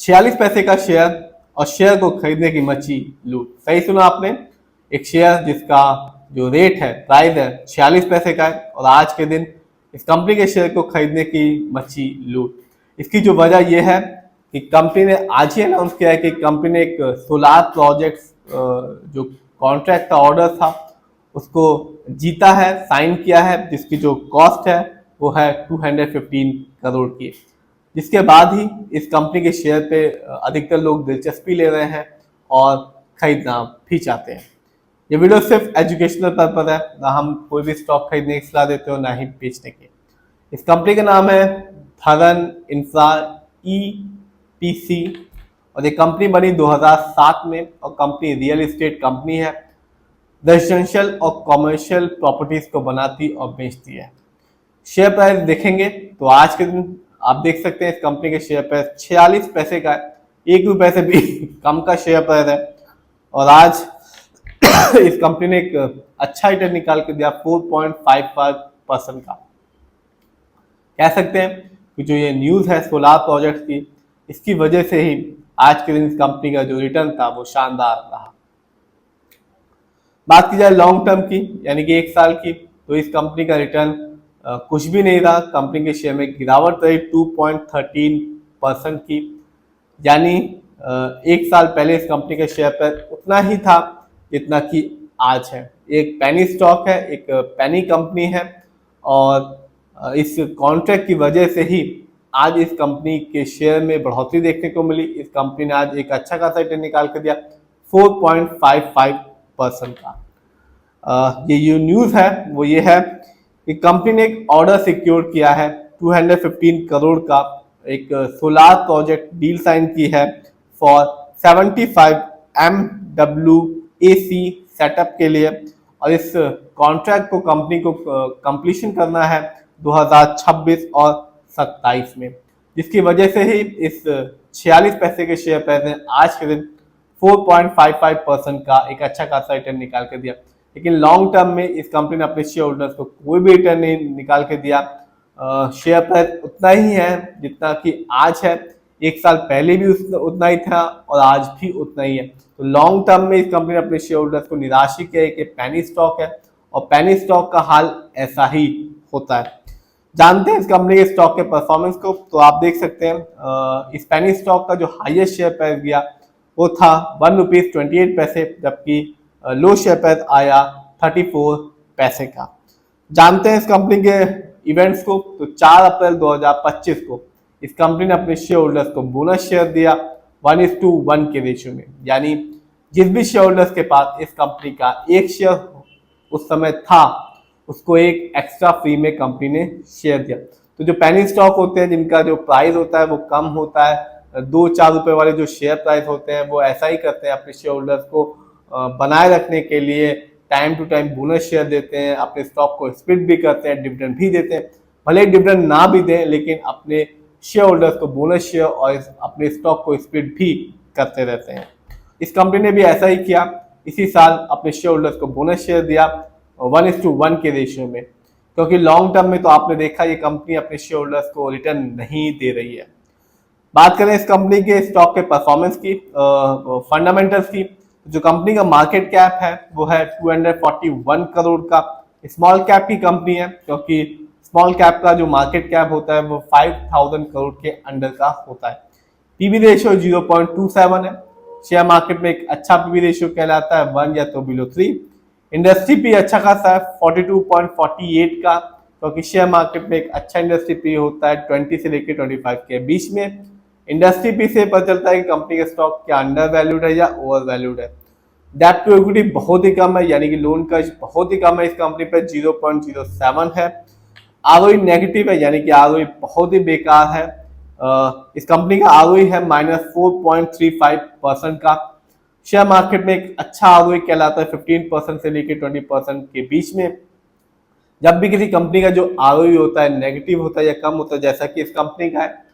46 पैसे का शेयर और शेयर को खरीदने की मची लूट। सही सुना आपने, एक शेयर जिसका जो रेट है, प्राइस है 46 पैसे का है, और आज के दिन इस कंपनी के शेयर को खरीदने की मची लूट। इसकी जो वजह यह है कि कंपनी ने आज ही अनाउंस किया है कि कंपनी ने एक सोलार प्रोजेक्ट जो कॉन्ट्रैक्ट का ऑर्डर था उसको जीता है, साइन किया है, जिसकी जो कॉस्ट है वो है 215 करोड़ की। जिसके बाद ही इस कंपनी के शेयर पे अधिकतर लोग दिलचस्पी ले रहे हैं और खरीदना भी चाहते हैं। ये वीडियो सिर्फ एजुकेशनल पर्पज है, ना हम कोई भी स्टॉक खरीदने की सलाह देते हो ना ही बेचने की। इस कंपनी का नाम है धरन इंफ्रा ईपीसी और ये कंपनी बनी 2007 में और कंपनी रियल एस्टेट कंपनी है, रेजिडेंशियल और कमर्शियल प्रॉपर्टीज को बनाती और बेचती है। शेयर प्राइस देखेंगे तो आज के दिन आप देख सकते हैं इस कंपनी के शेयर प्राइस 46 पैसे का है, 1 रुपए से भी कम का शेयर प्राइस है। और आज इस कंपनी ने एक अच्छा रिटर्न निकाल के दिया 4.55% का। कह सकते हैं कि जो ये न्यूज़ है सोलार प्रोजेक्ट की, इसकी वजह से ही आज के दिन इस कंपनी का जो रिटर्न था वो शानदार रहा। बात की जाए लॉन्ग टर्म की, यानी कि 1 साल की, तो इस कंपनी का रिटर्न कुछ भी नहीं रहा। कंपनी के शेयर में गिरावट रही 2.13% की, यानी 1 साल पहले इस कंपनी के शेयर पर उतना ही था जितना कि आज है। एक पेनी स्टॉक है, एक पेनी कंपनी है, और इस कॉन्ट्रैक्ट की वजह से ही आज इस कंपनी के शेयर में बढ़ोतरी देखने को मिली। इस कंपनी ने आज एक अच्छा खासा रिटर्न निकाल कर दिया 4.55% का। ये जो न्यूज़ है वो ये है कि कंपनी ने एक ऑर्डर सिक्योर किया है 215 करोड़ का, एक सोलार प्रोजेक्ट डील साइन की है फॉर 75 MWAC सेटअप के लिए, और इस कॉन्ट्रैक्ट को कंपनी को कंप्लीशन करना है 2026 और 27 में, जिसकी वजह से ही इस 46 पैसे के शेयर प्राइस ने आज के दिन 4.55% का एक अच्छा खासा रिटर्न निकाल के दिया। लेकिन लॉन्ग टर्म में इस कंपनी ने अपने शेयर होल्डर्स को कोई भी रिटर्न नहीं निकाल के दिया। शेयर प्राइस उतना ही है जितना कि आज है, 1 साल पहले भी उतना ही था और आज भी उतना ही है। तो लॉन्ग टर्म में इस कंपनी ने अपने शेयर होल्डर्स को निराश ही किया है कि पेनी स्टॉक है, और पेनी स्टॉक का हाल ऐसा ही होता है। जानते हैं इस कंपनी के स्टॉक के परफॉर्मेंस को, तो आप देख सकते हैं इस पेनी स्टॉक का जो हाईएस्ट शेयर प्राइस गया वो था 1 रुपीज 28 पैसे, जबकि लो शेयर प्राइस आया 34 पैसे का। जानते हैं इस कंपनी के इवेंट्स को, तो 4 अप्रैल 2025 को इस कंपनी ने अपने शेयर होल्डर्स को बोनस शेयर दिया 1:1 के रेशियो में, यानी जिस भी शेयर होल्डर्स के पास इस कंपनी का एक शेयर उस समय था उसको एक एक्स्ट्रा फ्री में कंपनी ने शेयर दिया। तो जो पेनी स्टॉक होते हैं जिनका जो प्राइस होता है वो कम होता है, 2-4 रुपए वाले जो शेयर प्राइस होते हैं वो ऐसा ही करते हैं, अपने शेयर होल्डर्स को बनाए रखने के लिए time to time bonus share देते हैं, अपने स्टॉक को स्प्लिट भी करते हैं, डिविडेंड भी देते हैं। भले डिविडेंड ना भी दें लेकिन अपने शेयर होल्डर्स को बोनस शेयर और अपने स्टॉक को स्प्लिट भी करते रहते हैं। इस कंपनी ने भी ऐसा ही किया, इसी साल अपने शेयर होल्डर्स को बोनस शेयर दिया 1:1 के रेशियो में, क्योंकि लॉन्ग टर्म में तो आपने देखा ये कंपनी अपने शेयर होल्डर्स को रिटर्न नहीं दे रही है। बात करें इस कंपनी के स्टॉक के परफॉर्मेंस की, फंडामेंटल्स की, जो कंपनी का मार्केट कैप है वो है 241 करोड़ का। स्मॉल कैप की कंपनी है, क्योंकि स्मॉल कैप का जो मार्केट कैप होता है वो 5000 करोड़ के अंडर का होता है। पीबी रेशियो 0.27 है। शेयर मार्केट में एक अच्छा पीबी रेशियो कहलाता है 1 या तो बिलो 3। इंडस्ट्री पी अच्छा खासा है 42.48 का, क्योंकि शेयर मार्केट में एक अच्छा इंडस्ट्री पी होता है 20 से लेकर 25 के बीच में। इंडस्ट्री पी से पता चलता है कि कंपनी का स्टॉक क्या अंडर वैल्यूड है या ओवर वैल्यूड है। डेट टू इक्विटी बहुत ही कम है, यानी कि लोन का बहुत ही कम है इस कंपनी पर, 0.07 है। आरओई नेगेटिव है, यानी कि आरओई बहुत ही बेकार है। इस कंपनी का आरओई है -4.35% का। शेयर मार्केट में एक अच्छा आरओई कहलाता है 15% से लेकर 20% के बीच में। जब भी किसी कंपनी का जो आरओई होता है नेगेटिव होता है या कम होता है, जैसा कि इस कंपनी का है,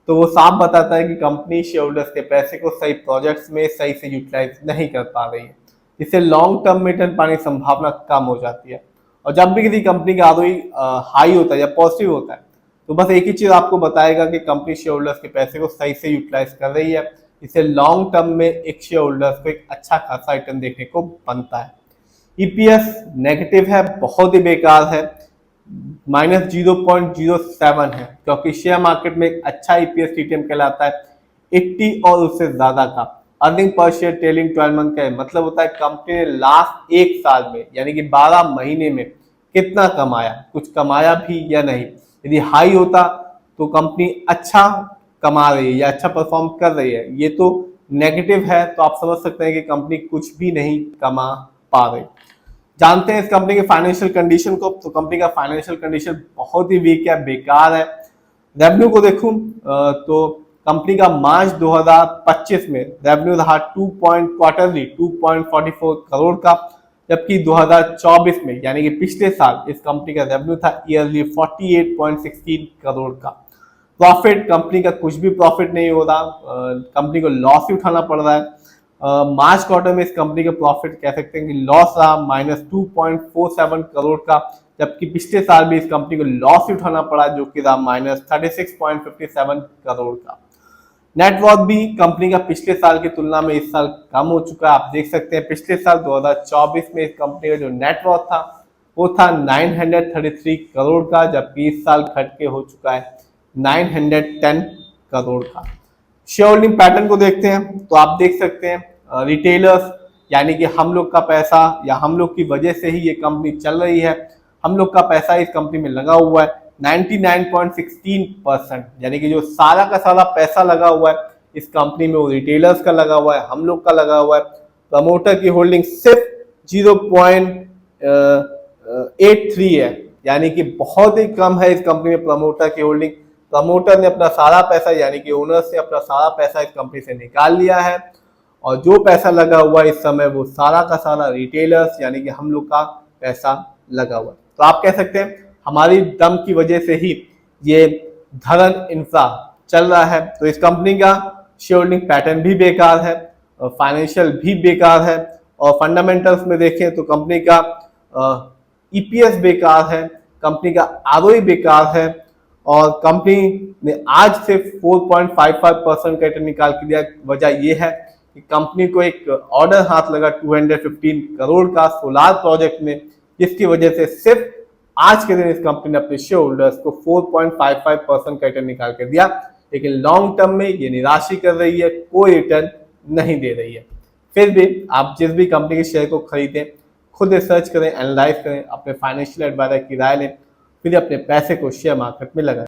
तो वो साफ बताता है कि कंपनी शेयर होल्डर्स के पैसे को सही प्रोजेक्ट्स में सही से यूटिलाइज नहीं कर पा रही है, जिससे लॉन्ग टर्म में रिटर्न पाने की संभावना कम हो जाती है। और जब भी किसी कंपनी का आरओई हाई होता है या पॉजिटिव होता है, तो बस एक ही चीज आपको बताएगा कि कंपनी शेयर होल्डर्स के पैसे को सही से यूटिलाइज कर रही है, इससे लॉन्ग टर्म में एक शेयर होल्डर्स को एक अच्छा खासा रिटर्न देखने को बनता है। ईपीएस नेगेटिव है, बहुत ही बेकार है, -0.07 है, क्योंकि शेयर मार्केट में एक अच्छा ईपीएस टीटीएम कहलाता है 80 और उससे ज्यादा का। Earning per share trailing 12 month का है, मतलब होता है कंपनी ने लास्ट एक साल में यानी कि 12 महीने में कितना कमाया, कुछ कमाया भी या नहीं। यदि हाई होता तो कंपनी अच्छा कमा रही है या अच्छा परफॉर्म कर रही है, ये तो नेगेटिव है, तो आप समझ सकते हैं कि कंपनी कुछ भी नहीं कमा पा रही। जानते हैं इस कंपनी के फाइनेंशियल कंडीशन को, तो कंपनी का फाइनेंशियल कंडीशन बहुत ही वीक है, बेकार है। रेवेन्यू को देखूं तो कंपनी का मार्च 2025 में रेवेन्यू रहा क्वार्टरली 2.44 करोड़ का, जबकि 2024 में यानी कि पिछले साल इस कंपनी का रेवेन्यू था ईयरली 48.16 करोड़ का। प्रॉफिट कंपनी का कुछ भी प्रॉफिट नहीं हो रहा, कंपनी को लॉस ही उठाना पड़ रहा है। मार्च क्वार्टर में इस कंपनी का प्रॉफिट कह सकते हैं कि लॉस रहा -2.47 करोड़ का, जबकि पिछले साल भी इस कंपनी को लॉस ही उठाना पड़ा जो कि रहा -36.57 करोड़ का। नेटवर्थ भी कंपनी का पिछले साल की तुलना में इस साल कम हो चुका है। आप देख सकते हैं पिछले साल 2024 में इस कंपनी का जो नेटवर्थ था वो था 933 करोड़ का, जबकि इस साल घट के हो चुका है 910 करोड़ का। शेयर होल्डिंग पैटर्न को देखते हैं तो आप देख सकते हैं रिटेलर्स यानी कि हम लोग का पैसा या हम लोग की वजह से ही ये कंपनी चल रही है, हम लोग का पैसा इस कंपनी में लगा हुआ है 99.16%, यानी कि जो सारा का सारा पैसा लगा हुआ है इस कंपनी में वो रिटेलर्स का लगा हुआ है, हम लोग का लगा हुआ है। प्रमोटर की होल्डिंग सिर्फ 0.83 है, यानी कि बहुत ही कम है इस कंपनी में प्रमोटर की होल्डिंग। प्रमोटर ने अपना सारा पैसा यानी कि ओनर्स ने अपना सारा पैसा इस कंपनी से निकाल लिया है, और जो पैसा लगा हुआ है इस समय वो सारा का सारा रिटेलर्स यानी कि हम लोग का पैसा लगा हुआ है। तो आप कह सकते हैं हमारी दम की वजह से ही ये धरन इंफ्रा चल रहा है। तो इस कंपनी का शेयर होल्डिंग पैटर्न भी बेकार है, फाइनेंशियल भी बेकार है, और फंडामेंटल्स में देखें तो कंपनी का ईपीएस बेकार है, कंपनी का आरओई बेकार है, और कंपनी ने आज से 4.55% का रिटर्न निकाल के दिया। वजह यह है कि कंपनी को एक ऑर्डर हाथ लगा 215 करोड़ का सोलार प्रोजेक्ट में, जिसकी वजह से सिर्फ आज के दिन इस कंपनी ने अपने शेयर होल्डर्स को 4.55% का रिटर्न निकाल कर दिया, लेकिन लॉन्ग टर्म में ये निराशी कर रही है, कोई रिटर्न नहीं दे रही है। फिर भी आप जिस भी कंपनी के शेयर को खरीदें खुद रिसर्च करें, एनालाइज करें, अपने फाइनेंशियल एडवाइजर की राय लें, फिर अपने पैसे को शेयर मार्केट में लगाएं।